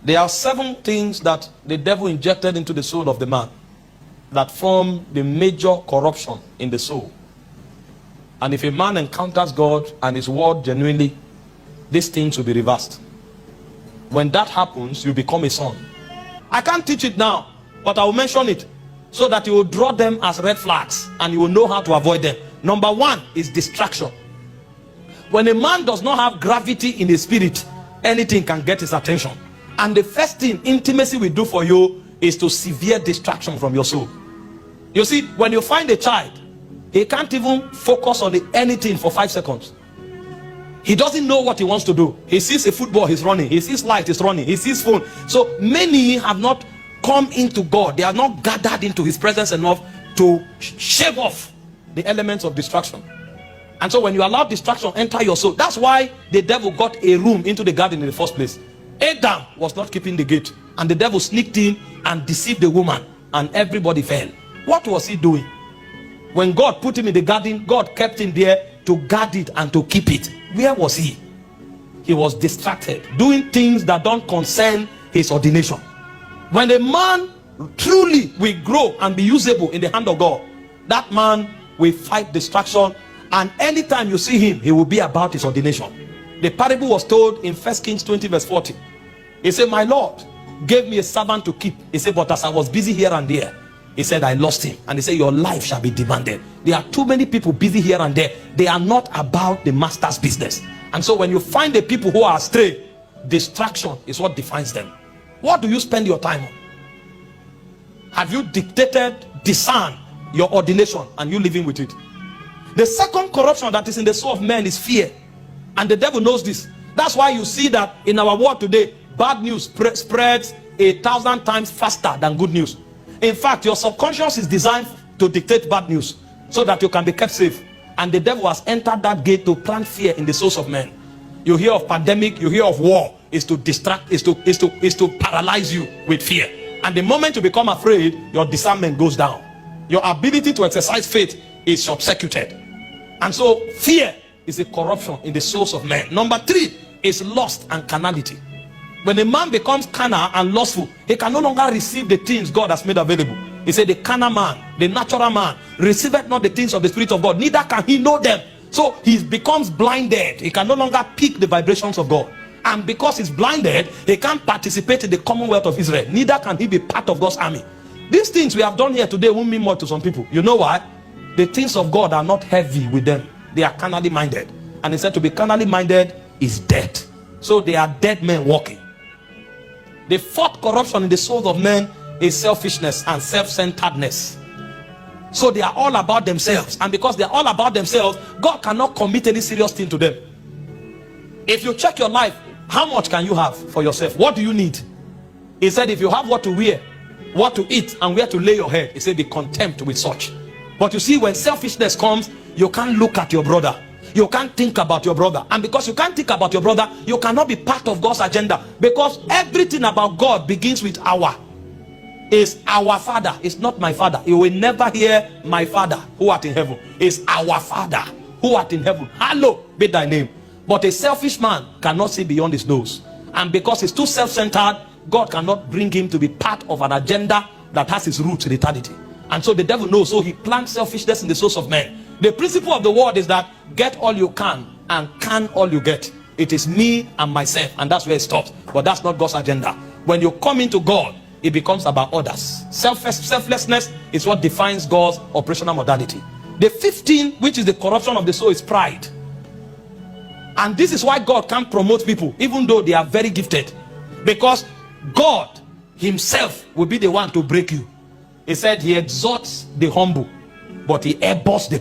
There are 7 things that the devil injected into the soul of the man that form the major corruption in the soul. And if a man encounters God and his word genuinely, these things will be reversed. When that happens, you become a son. I can't teach it now, but I will mention it so that you will draw them as red flags and you will know how to avoid them. Number 1 is distraction. When a man does not have gravity in his spirit, anything can get his attention. And the first thing intimacy will do for you is to severe distraction from your soul. You see, when you find a child, he can't even focus on anything for 5 seconds. He doesn't know what he wants to do. He sees a football, he's running. He sees light, he's running. He sees phone. So many have not come into God. They are not gathered into his presence enough to shave off the elements of distraction. And so when you allow distraction enter your soul, that's why the devil got a room into the garden in the first place. Adam was not keeping the gate, and the devil sneaked in and deceived the woman, and everybody fell. What was he doing? When God put him in the garden, God kept him there to guard it and to keep it. Where was he? He was distracted, doing things that don't concern his ordination. When a man truly will grow and be usable in the hand of God, that man will fight distraction, and anytime you see him, he will be about his ordination. The parable was told in 1 Kings 20 verse 40. He said, my Lord gave me a servant to keep. He said, but as I was busy here and there, he said, I lost him. And he said, your life shall be demanded. There are too many people busy here and there. They are not about the master's business. And so when you find the people who are astray, distraction is what defines them. What do you spend your time on? Have you discerned your ordination and you living with it? The second corruption that is in the soul of man is fear. And the devil knows this. That's why you see that in our world today, bad news spreads 1,000 times faster than good news. In fact, your subconscious is designed to dictate bad news so that you can be kept safe. And the devil has entered that gate to plant fear in the souls of men. You hear of pandemic, you hear of war, is to distract, is to paralyze you with fear. And the moment you become afraid, your discernment goes down. Your ability to exercise faith is short-circuited. And so fear is a corruption in the souls of men. Number 3 is lust and carnality. When a man becomes carnal and lustful, he can no longer receive the things God has made available. He said, the carnal man, the natural man, receiveth not the things of the Spirit of God, neither can he know them. So he becomes blinded. He can no longer pick the vibrations of God. And because he's blinded, he can't participate in the commonwealth of Israel. Neither can he be part of God's army. These things we have done here today won't mean more to some people. You know why? The things of God are not heavy with them. They are carnally minded. And he said to be carnally minded is death. So they are dead men walking. The 4th corruption in the souls of men is selfishness and self-centeredness. So they are all about themselves. And because they are all about themselves, God cannot commit any serious thing to them. If you check your life, how much can you have for yourself? What do you need? He said, if you have what to wear, what to eat, and where to lay your head, he said, be content with such. But you see, when selfishness comes, you can't look at your brother. You can't think about your brother. And because you can't think about your brother, you cannot be part of God's agenda. Because everything about God begins with our. Is our Father. It's not my Father. You will never hear my Father who art in heaven. It's our Father who art in heaven. Hallowed be thy name. But a selfish man cannot see beyond his nose. And because he's too self-centered, God cannot bring him to be part of an agenda that has its roots in eternity. And so the devil knows, so he plants selfishness in the souls of men. The principle of the word is that get all you can and can all you get. It is me and myself, and that's where it stops. But that's not God's agenda. When you come into God, it becomes about others. Selflessness is what defines God's operational modality. The 15th, which is the corruption of the soul, is pride. And this is why God can't promote people, even though they are very gifted. Because God himself will be the one to break you. He said he exalts the humble, but he abhors the